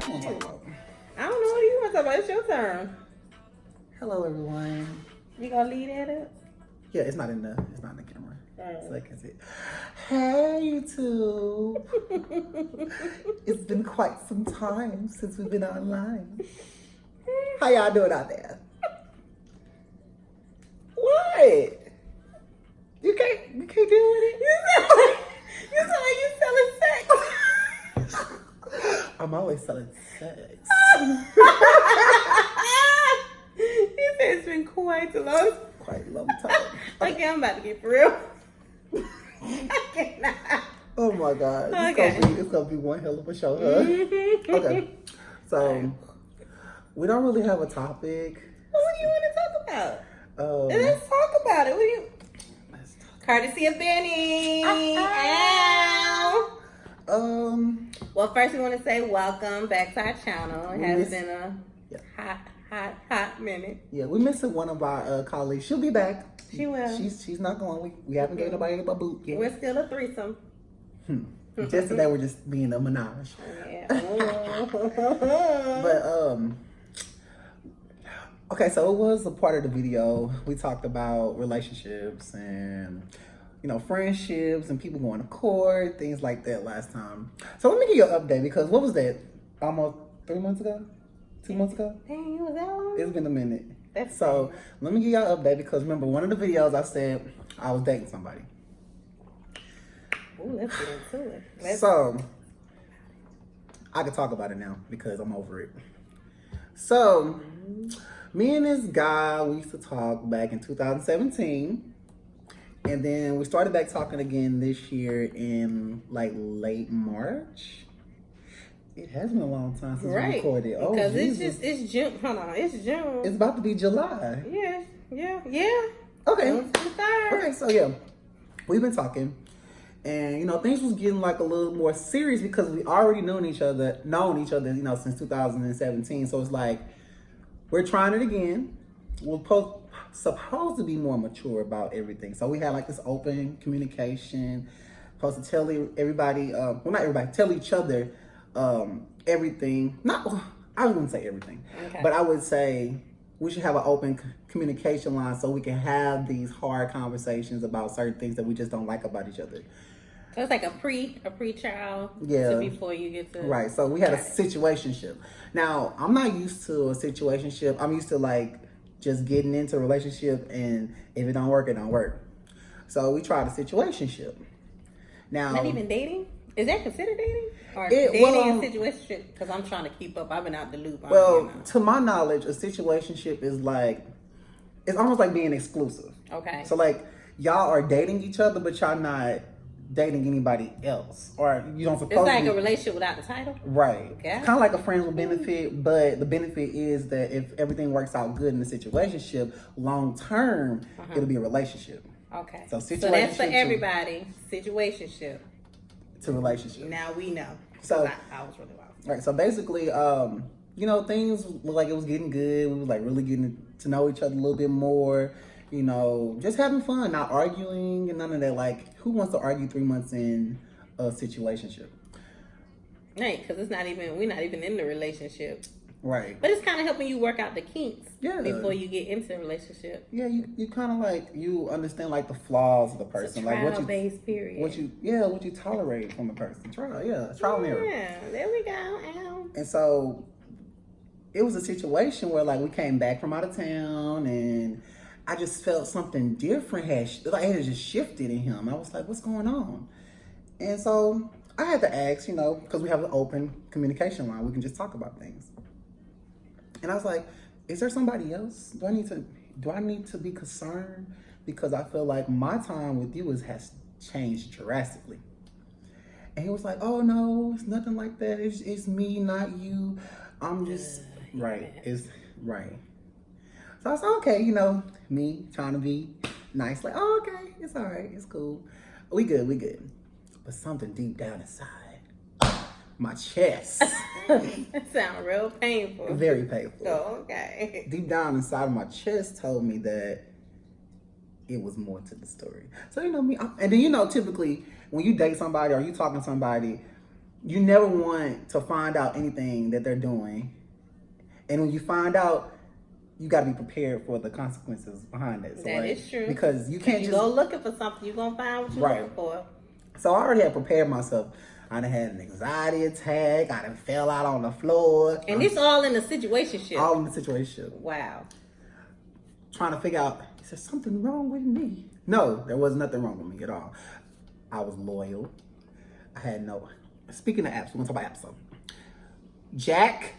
want to talk about? I don't know. What do you want to talk about? It's your turn. Hello, everyone. You gonna lead at it? Yeah, it's not in the camera. Alright. So I can see it. Hey, YouTube. It's been quite some time since we've been online. How y'all doing out there? What? You can't deal with it? You sound like you selling sex. I'm always selling sex. He said it's been quite a long. Quite a long time. Okay, I'm about to get for real. I cannot. Oh my God. Okay. It's gonna be one hell of a show, huh? Okay. So we don't really have a topic. Well, what do you want to talk about? Um, Let's talk about it. What do you? let's talk. Courtesy of Benny. Ow. Well, first we want to say welcome back to our channel. It has been a hot minute. Yeah, we're missing one of our colleagues. She'll be back. She will. She's not going. We haven't gave nobody a boot yet. We're still a threesome. Just today we're just being a menage. Yeah. But okay, so it was a part of the video. We talked about relationships and friendships and people going to court, things like that last time. So let me give you an update because what was that? Almost 3 months ago? 2 months ago? Dang, you was that long? It's been a minute. That's So let me give y'all an update because remember one of the videos I said I was dating somebody. Ooh, let's get into it. So I can talk about it now because I'm over it. So me and this guy, we used to talk back in 2017. And then we started back talking again this year in like late March. It has been a long time since we recorded. Oh, because Jesus. it's June. Hold on, it's June. It's about to be July. Yeah. Okay. June 23rd. Okay, so yeah, we've been talking. And, things was getting like a little more serious because we already known each other, since 2017. So it's like, we're trying it again. We're supposed to be more mature about everything. So we had like this open communication, supposed to tell everybody, not everybody, tell each other everything. I wouldn't say everything, but I would say we should have an open communication line so we can have these hard conversations about certain things that we just don't like about each other. So it's like a pre-trial Yeah. before you get to... Right, so we had a situationship. Now, I'm not used to a situationship. I'm used to like just getting into a relationship and if it don't work, it don't work. So we tried a situationship. Now, not even dating? Is that considered dating? Or dating and situationship? Because I'm trying to keep up. I've been out the loop. To my knowledge, a situationship is like, it's almost like being exclusive. Okay. So like, y'all are dating each other, but y'all not dating anybody else. Or you don't supposed to. It's like a relationship without the title? Right. Okay. It's kind of like a friends with benefit, but the benefit is that if everything works out good in the situationship, long term, it'll be a relationship. Okay. So that's for everybody. Situationship. To relationship. Now we know. So I was really wild. Right. So basically, things looked like it was getting good. We were like really getting to know each other a little bit more. Just having fun, not arguing and none of that. Like, who wants to argue 3 months in a situationship? Right, because we're not even in the relationship. Right. But it's kind of helping you work out the kinks before you get into the relationship. Yeah, you kind of like, you understand like the flaws of the person. It's a trial-based period. What you tolerate from the person. Trial and error. Yeah, there we go. Ow. And so it was a situation where like we came back from out of town and I just felt something different it had just shifted in him. I was like, what's going on? And so I had to ask, because we have an open communication line. We can just talk about things. And I was like, is there somebody else? Do I need to be concerned? Because I feel like my time with you has changed drastically. And he was like, oh no, it's nothing like that. It's me, not you. I'm just, right. It's right. So I said, okay, me trying to be nice. Like, oh, okay, it's all right. It's cool. We good. But something deep down inside, my chest. That sounds real painful. Very painful. Oh, okay. Deep down inside of my chest told me that it was more to the story. So, me. And then, typically when you date somebody or you talking to somebody, you never want to find out anything that they're doing. And when you find out, you got to be prepared for the consequences behind it. So that is true. Because you can't just go looking for something, you're going to find what you're looking for. So I already had prepared myself. I done had an anxiety attack. I done fell out on the floor. And this all in the situationship. All in the situationship. Wow. Trying to figure out, is there something wrong with me? No, there was nothing wrong with me at all. I was loyal. I had no... Speaking of apps, we're going to talk about apps. So, Jack,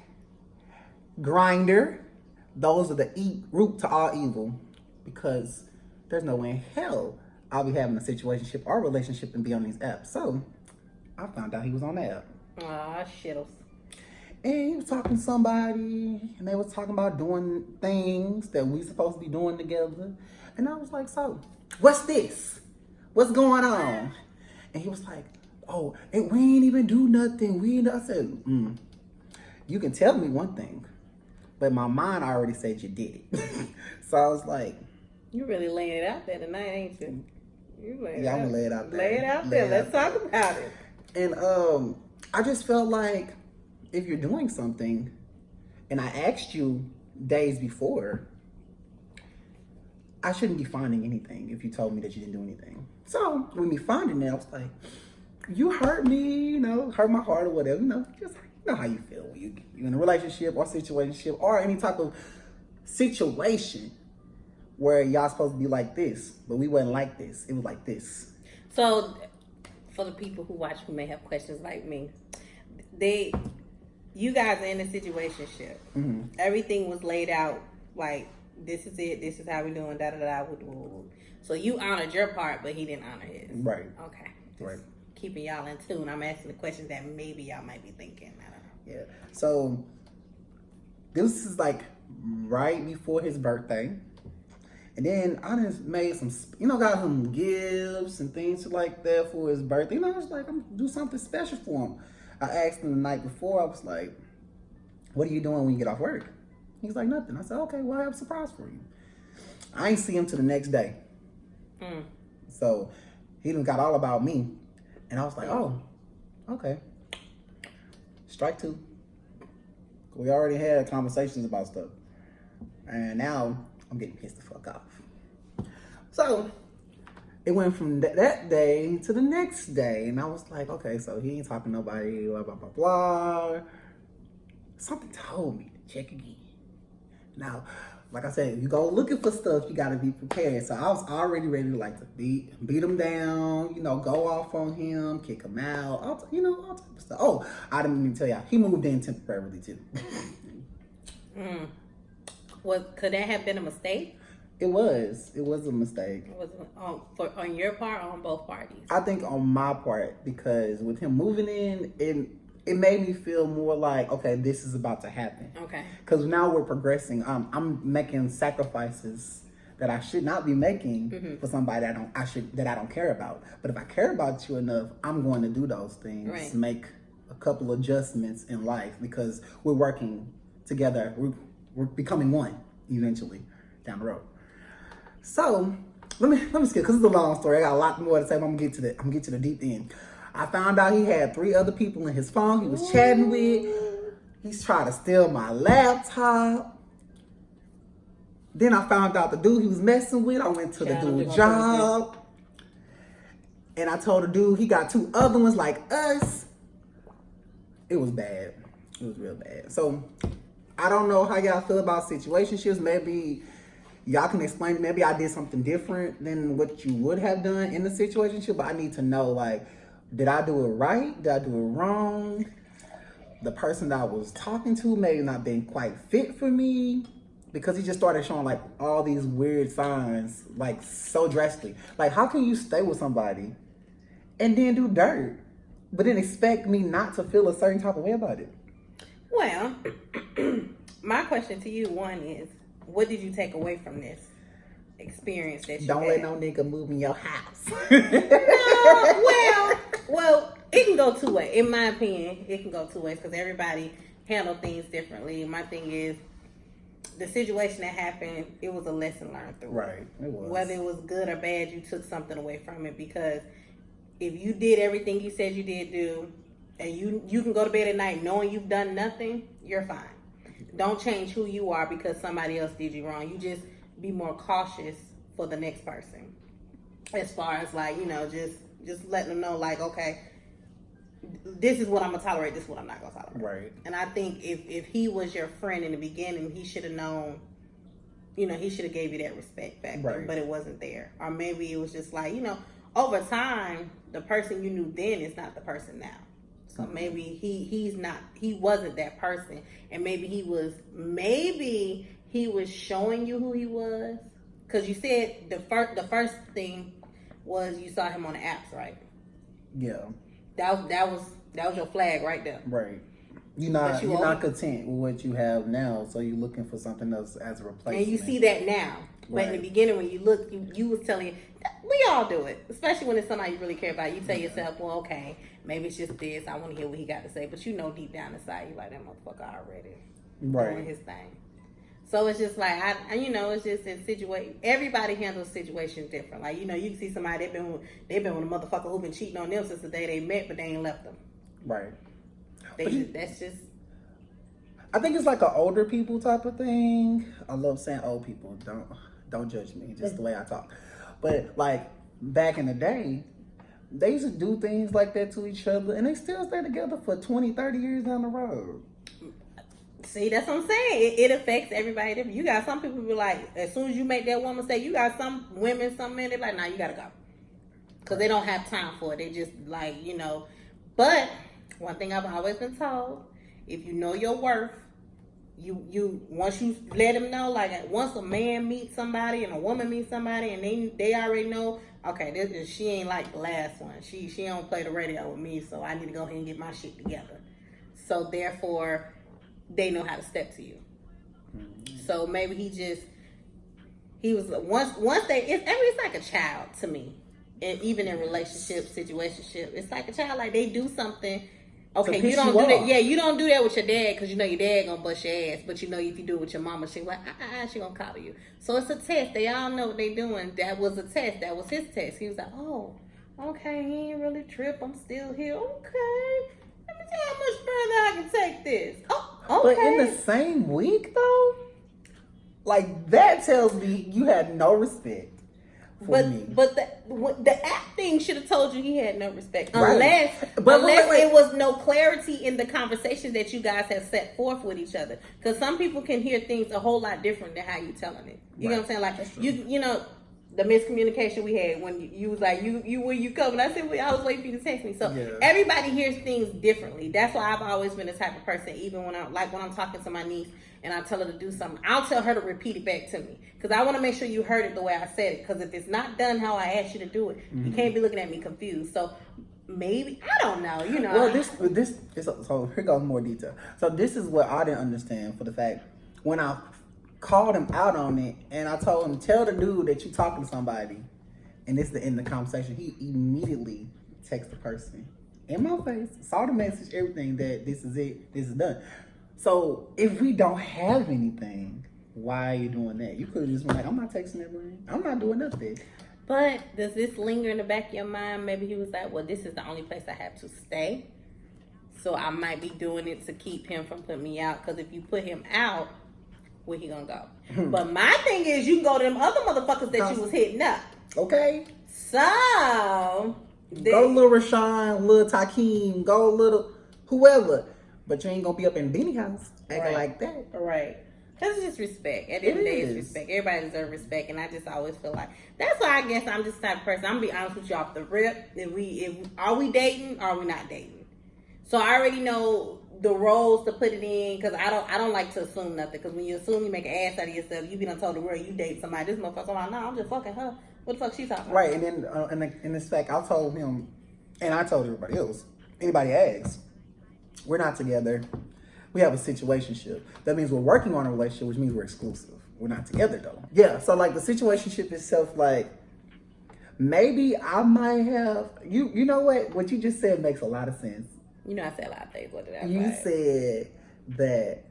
Grindr, those are the root to all evil, because there's no way in hell I'll be having a situationship or relationship and be on these apps. So I found out he was on the app. Aw, shittles. And he was talking to somebody, and they was talking about doing things that we supposed to be doing together. And I was like, so, what's this? What's going on? And he was like, oh, we ain't even do nothing. I said, you can tell me one thing, but my mind already said you did it. So I was like, you really laying it out there tonight, ain't you? I'm gonna lay it out there. Lay it out there. Let's talk about it. And I just felt like if you're doing something, and I asked you days before, I shouldn't be finding anything if you told me that you didn't do anything. So when me finding it, I was like, you hurt me, hurt my heart or whatever, just how you feel when you're in a relationship or situationship or any type of situation where y'all supposed to be like this, but we wasn't like this. It was like this. So for the people who watch who may have questions like me, you guys are in a situationship. Mm-hmm. Everything was laid out like, this is it, this is how we doing, da-da-da. So you honored your part, but he didn't honor his. Right. Okay. Right. Keeping y'all in tune. I'm asking the questions that maybe y'all might be thinking. I don't know. Yeah. So this is like right before his birthday. And then I just made some, got some gifts and things like that for his birthday. I was like, I'm gonna do something special for him. I asked him the night before, I was like, what are you doing when you get off work? He's like, nothing. I said, okay, well, I have a surprise for you. I ain't see him till the next day. So he done got all about me. And I was like, oh, okay. Strike two. We already had conversations about stuff. And now I'm getting pissed the fuck off. So it went from that day to the next day. And I was like, okay, so he ain't talking to nobody, blah, blah, blah, blah. Something told me to check again. Now, like I said, if you go looking for stuff, you got to be prepared. So I was already ready to beat him down, go off on him, kick him out, all type of stuff. Oh, I didn't even tell y'all, he moved in temporarily too. Could that have been a mistake? It was a mistake. Was it on your part or on both parties? I think on my part, because with him moving in, it made me feel more like, okay, this is about to happen. Okay. Because now we're progressing. I'm making sacrifices that I should not be making for somebody that I don't care about. But if I care about you enough, I'm going to do those things. Right. Make a couple adjustments in life because we're working together. We're becoming one eventually down the road. So let me skip because it's a long story. I got a lot more to say. But I'm gonna get to the deep end. I found out he had 3 other people in his phone he was chatting with. He's trying to steal my laptop. Then I found out the dude he was messing with. I went to the dude's job. And I told the dude he got 2 other ones like us. It was bad. It was real bad. So I don't know how y'all feel about situationships. Maybe y'all can explain. Maybe I did something different than what you would have done in the situationship. But I need to know, did I do it right? Did I do it wrong? The person that I was talking to may not been quite fit for me because he just started showing all these weird signs, so drastically. How can you stay with somebody and then do dirt, but then expect me not to feel a certain type of way about it? Well, my question to you, one is, what did you take away from this experience that you Don't had? let no nigga move in your house. No, well, it can go 2 ways. In my opinion, it can go 2 ways because everybody handle things differently. My thing is, the situation that happened, it was a lesson learned through. Right, it was. Whether it was good or bad, you took something away from it because if you did everything you said you did do, and you can go to bed at night knowing you've done nothing, you're fine. Don't change who you are because somebody else did you wrong. You just be more cautious for the next person. As far as like, you know, just letting them know like, okay, this is what I'm gonna tolerate, this is what I'm not gonna tolerate. Right. And I think if he was your friend in the beginning, he should have known, you know, he should have gave you that respect back then, but it wasn't there. Or maybe it was just like, you know, over time, the person you knew then is not the person now. So maybe he wasn't that person, and maybe he was showing you who he was. Because you said the first thing was you saw him on the apps, right? Yeah. That was your flag right there. Right. You're not content with what you have now, so you're looking for something else as a replacement. And you see that now. But in the beginning, when you look, you was telling, we all do it, especially when it's somebody you really care about. You tell yourself, well, okay, maybe it's just this. I want to hear what he got to say. But you know deep down inside, you like, that motherfucker already doing his thing. So it's just like, it's just in situation. Everybody handles situations different. Like, you know, you can see somebody, they've been with a motherfucker who been cheating on them since the day they met, but they ain't left them. Right. That's just. I think it's like an older people type of thing. I love saying old people. Don't judge me, just the way I talk. But like back in the day, they used to do things like that to each other, and they still stay together for 20, 30 years down the road. See, that's what I'm saying. It affects everybody different. You got some people who be like, as soon as you make that one mistake, you got some women, some men, they're like, nah, you gotta go. Because they don't have time for it. They just like, you know. But one thing I've always been told, if you know your worth, you once you let them know, like once a man meets somebody and a woman meets somebody and they already know, okay, she ain't like the last one. She don't play the radio with me, so I need to go ahead and get my shit together. So therefore, they know how to step to you. Mm-hmm. So maybe he was once it's like a child to me. And even in relationship, situationship, it's like a child. Like they do something. Okay, you don't do that. Yeah, you don't do that with your dad because you know your dad gonna bust your ass. But you know if you do it with your mama, she like she gonna coddle you. So it's a test. They all know what they doing. That was a test. That was his test. He was like, oh, okay, he ain't really trip. I'm still here. Okay, let me see how much further I can take this. Oh, okay. But in the same week though, like that tells me you had no respect. But the app thing should have told you he had no respect, unless there was no clarity in the conversation that you guys have set forth with each other. Because some people can hear things a whole lot different than how you telling it. You know what I'm saying? Like you know the miscommunication we had when you was like you where you coming? I said I was waiting for you to text me. So everybody hears things differently. That's why I've always been the type of person. Even when I'm talking to my niece and I tell her to do something, I'll tell her to repeat it back to me because I want to make sure you heard it the way I said it. Because if it's not done how I asked you to do it, you can't be looking at me confused. So maybe I don't know. You know. Well, this so here goes more detail. So this is what I didn't understand for the fact when I called him out on it and I told him tell the dude that you talking to somebody, and this is the end of the conversation. He immediately texted the person in my face, saw the message, everything that this is it, this is done. So if we don't have anything, why are you doing that? You could have just been like, I'm not texting that man. I'm not doing nothing. But does this linger in the back of your mind? Maybe he was like, well, this is the only place I have to stay. So I might be doing it to keep him from putting me out. Because if you put him out, where he gonna go? But my thing is, you can go to them other motherfuckers that you was hitting up. Okay. So go little Rashawn, little Takeem, go little whoever. But you ain't gonna be up in Beanie House acting like that. Right. Because it's just respect. At the end of the day, it's respect. Everybody deserves respect. And I just always feel like, that's why I guess I'm just the type of person, I'm going to be honest with you off the rip. Are we dating or are we not dating? So I already know the roles to put it in because I don't like to assume nothing. Because when you assume, you make an ass out of yourself. You be done told the world you date somebody. This motherfucker, I'm like, no, I'm just fucking her. What the fuck she talking about? Right. And then in this fact, I told him, and I told everybody else, anybody asks, we're not together. We have a situationship. That means we're working on a relationship, which means we're exclusive. We're not together though. Yeah, so like the situationship itself, like maybe I might have you know what you just said makes a lot of sense. You know I said a lot of things. What did I say? You said that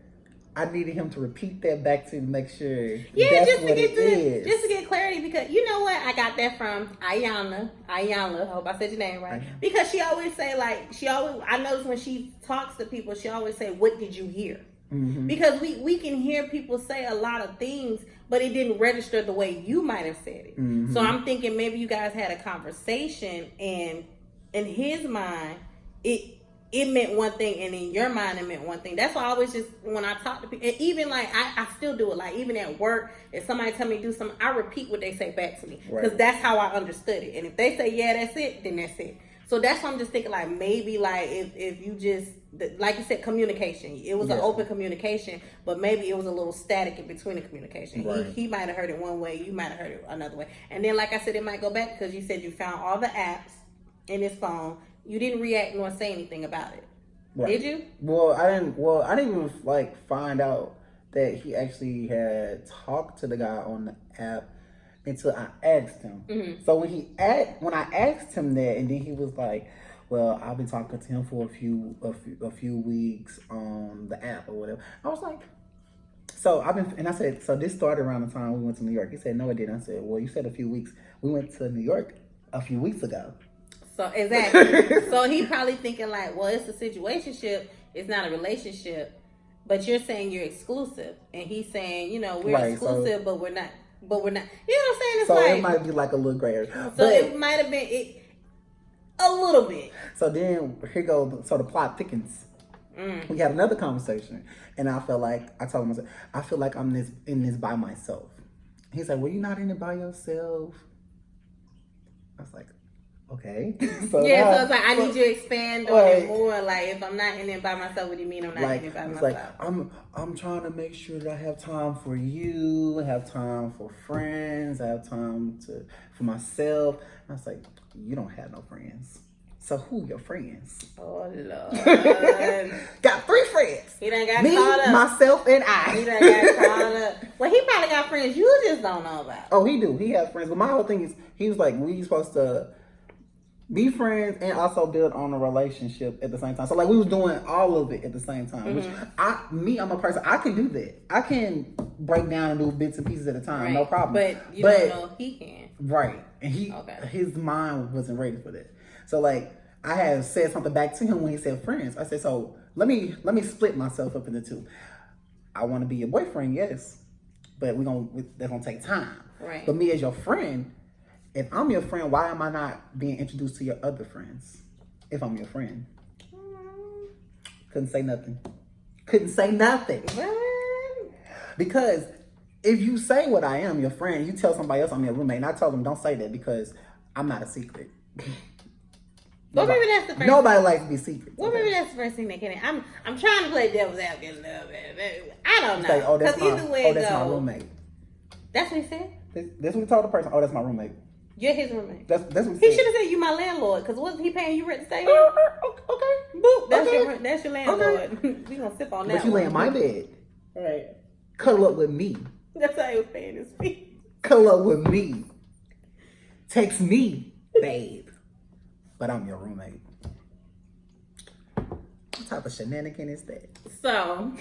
I needed him to repeat that back to make sure just to get clarity because because you know what? I got that from Ayana. I hope I said your name right. Because she always say I notice when she talks to people, she always say, "What did you hear?" Mm-hmm. Because we can hear people say a lot of things, but it didn't register the way you might have said it. Mm-hmm. So I'm thinking maybe you guys had a conversation, and in his mind, it meant one thing, and in your mind, it meant one thing. That's why I always just, when I talk to people, and even like, I still do it. Like, even at work, if somebody tell me to do something, I repeat what they say back to me. Because that's how I understood it. And if they say, yeah, that's it, then that's it. So that's why I'm just thinking, like, maybe, like, if you just, like you said, communication. It was an open communication, but maybe it was a little static in between the communication. Right. He might have heard it one way, you might have heard it another way. And then, like I said, it might go back because you said you found all the apps in his phone. You didn't react nor say anything about it. Right. Did you? Well, I didn't even like find out that he actually had talked to the guy on the app until I asked him. Mm-hmm. So when I asked him that, and then he was like, "Well, I've been talking to him for a few weeks on the app or whatever." I was like, and I said, so this started around the time we went to New York. He said, "No, it didn't." I said, "Well, you said a few weeks. We went to New York a few weeks ago." So exactly. So he probably thinking like, well, it's a situationship, it's not a relationship, but you're saying you're exclusive, and he's saying, you know, we're exclusive, but we're not. You know what I'm saying? It's so like, it might be like a little gray area. So it might have been a little bit. So then here goes. So the plot thickens. We had another conversation, and I felt like I told him, I feel like I'm in this by myself. He's like, "Well, you're not in it by yourself." I was like, okay. So it's like, I need you to expand on it more. Like, if I'm not in it by myself, what do you mean I'm not in it by myself? Like, I'm trying to make sure that I have time for you, have time for friends, I have time for myself. And I was like, you don't have no friends. So who your friends? Oh, Lord. Got 3 friends. He done got me, caught up. Myself, and I. He done got caught up. Well, he probably got friends you just don't know about. Oh, he do. He has friends. But my whole thing is, he was like, we supposed to be friends and also build on a relationship at the same time. So like we was doing all of it at the same time. Mm-hmm. Which I'm a person, I can do that. I can break down and do bits and pieces at a time, no problem. But you don't know if he can. Right. And his mind wasn't ready for that. So like I had said something back to him when he said friends. I said, so let me split myself up into 2. I want to be your boyfriend, yes. But that's gonna take time. Right. But me as your friend, if I'm your friend, why am I not being introduced to your other friends? If I'm your friend. Couldn't say nothing. What? Because if you say what I am, your friend, you tell somebody else I'm your roommate, and I told them don't say that because I'm not a secret. Well, maybe that's the first Nobody likes to be secret. Well, maybe that's the first thing that can. I'm trying to play devil's advocate a little bit. I don't know. Like, because either way that's my roommate. That's what he said? That's what he told the person. Oh, that's my roommate. You're his roommate. That's what he should have said you my landlord, because wasn't he paying you rent to stay here? Okay. Boop. That's your landlord. Okay. We gonna sip on that. But you lay in my bed. Right. Cuddle up with me. That's how he was paying his fee. Cuddle up with me. Text me, babe. But I'm your roommate. What type of shenanigan is that? So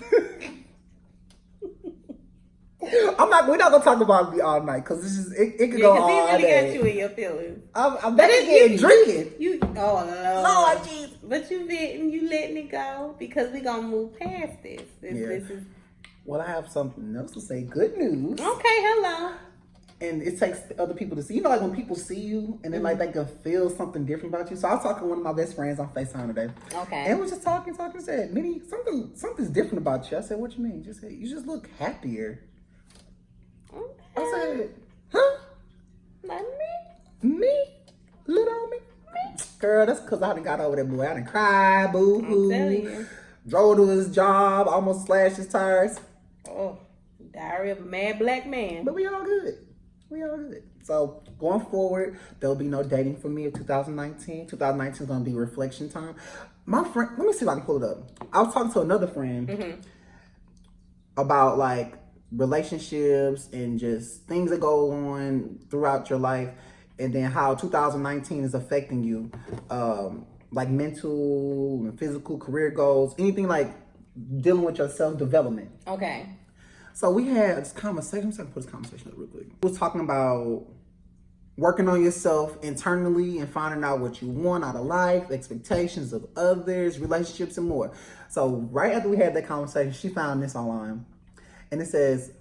we're not gonna talk about me all night because this is it could go all day. He really got you in your feelings. I'm drinking. Lord jeez. But you letting it go because we gonna move past this. This is. Well, I have something else to say. Good news. Okay, hello. And it takes other people to see. You know, like when people see you and then like they can feel something different about you. So I was talking to one of my best friends on FaceTime today. Okay. And we were just talking. Said, Minnie, something's different about you. I said, what you mean? She said, you just look happier. Okay. I said, huh? Like me? Little me? Girl, that's because I done got over that boy. I done cried, boo-hoo. I'm telling you. Drove to his job, almost slashed his tires. Oh, Diary of a Mad Black Man. But we all good. So going forward, there'll be no dating for me in 2019. 2019 is going to be reflection time. My friend, let me see if I can pull it up. I was talking to another friend about like relationships and just things that go on throughout your life, and then how 2019 is affecting you, like mental and physical, career goals, anything like dealing with your self-development. Okay. So we had this conversation. I'm just going to put this conversation up real quick. We was talking about working on yourself internally and finding out what you want out of life, expectations of others, relationships, and more. So right after we had that conversation, she found this online, and it says,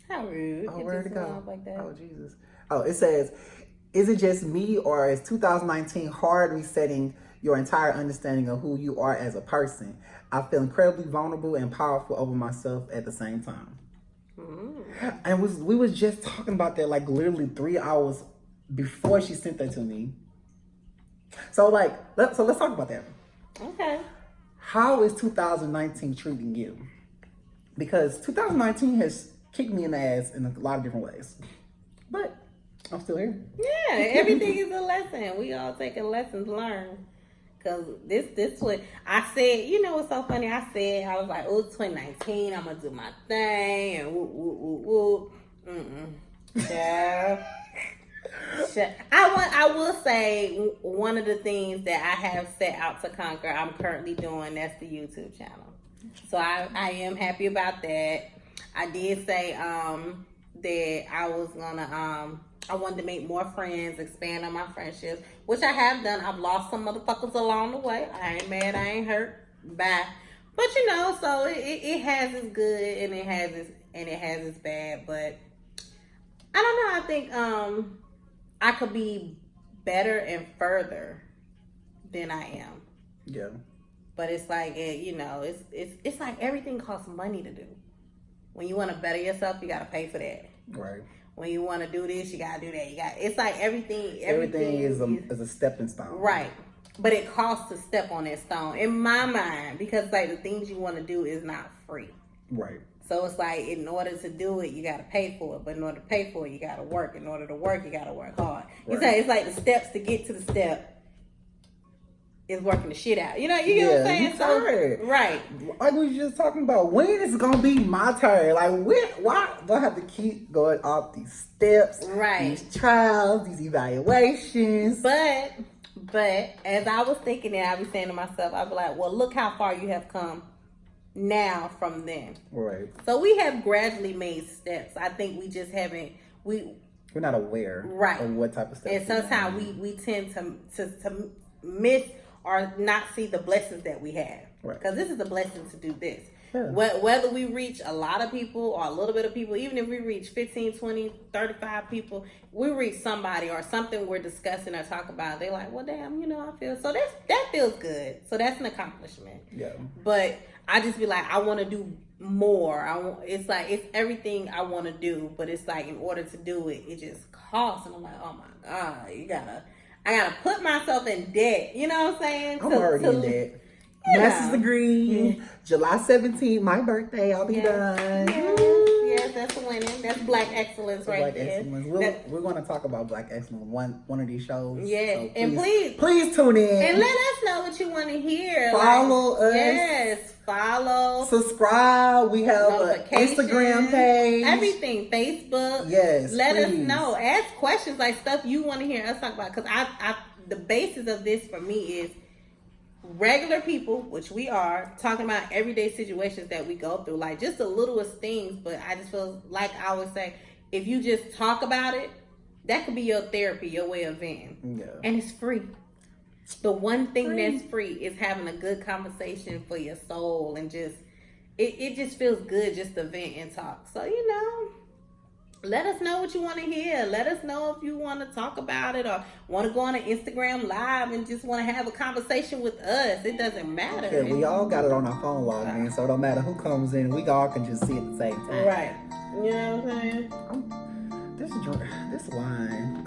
"How rude! Oh, where'd it go? Like that. Oh, Jesus! Oh, it says, is it just me, or is 2019 hard resetting your entire understanding of who you are as a person? I feel incredibly vulnerable and powerful over myself at the same time." And we was just talking about that like literally 3 hours before she sent that to me. So like, let's talk about that. Okay. How is 2019 treating you? Because 2019 has kicked me in the ass in a lot of different ways, but I'm still here. Yeah, everything is a lesson. We all take a lesson to learn. Cause this what I said. You know what's so funny? I was like, oh, 2019, I'm gonna do my thing and whoop whoop whoop whoop. Yeah. I will say one of the things that I have set out to conquer, I'm currently doing. That's the YouTube channel. So I am happy about that. I did say that I was gonna I wanted to make more friends, expand on my friendships, which I have done. I've lost some motherfuckers along the way. I ain't mad, I ain't hurt. Bye. But you know, so it has its good and it has its bad. But I don't know. I think I could be better and further than I am. Yeah. But it's like it's like everything costs money to do. When you want to better yourself, you got to pay for that. Right. When you want to do this, you got to do that. It's like everything is a stepping stone. Right. But it costs to step on that stone, in my mind, because like the things you want to do is not free. Right. So it's like in order to do it, you got to pay for it. But in order to pay for it, you got to work. In order to work, you got to work hard. Right. It's like the steps to get to the step is working the shit out. You know what I'm saying? So, right. Like we was just talking about, when is it gonna be my turn? Like why do I have to keep going off these steps, right? These trials, these evaluations. But as I was thinking that, I was saying to myself, I'd be like, well, look how far you have come now from then. Right. So we have gradually made steps. I think we just haven't we're not aware of what type of steps. And sometimes we tend to miss or not see the blessings that we have. Right. Because this is a blessing to do this. Yeah. Whether we reach a lot of people or a little bit of people, even if we reach 15, 20, 35 people, we reach somebody or something we're discussing or talk about. They're like, well, damn, I feel so that feels good. So that's an accomplishment. Yeah. But I just be like, I want to do more. It's everything I want to do, but it's like in order to do it, it just costs. And I'm like, oh my God, I gotta put myself in debt. You know what I'm saying? I'm already in debt. Yeah. Master's degree, July 17th, my birthday, I'll be done. Yes, that's winning. That's Black excellence right there. Excellence. We're going to talk about Black excellence one of these shows. Yes, so and please tune in and let us know what you want to hear. Follow us. Yes, follow. Subscribe. We have an Instagram page. Everything. Facebook. Yes. Let us know. Ask questions like stuff you want to hear us talk about. Because the basis of this for me is regular people, which we are, talking about everyday situations that we go through, like just the littlest things. But I just feel like I always say, if you just talk about it, that could be your therapy, your way of venting. Yeah. And it's free. The one thing that's free is having a good conversation for your soul, and just it just feels good just to vent and talk. So let us know what you want to hear. Let us know if you want to talk about it or want to go on an Instagram live and just want to have a conversation with us. It doesn't matter. Yeah, we all got it on our phone logged in, so it don't matter who comes in. We all can just see at the same time. Right. You know what I'm saying? This wine.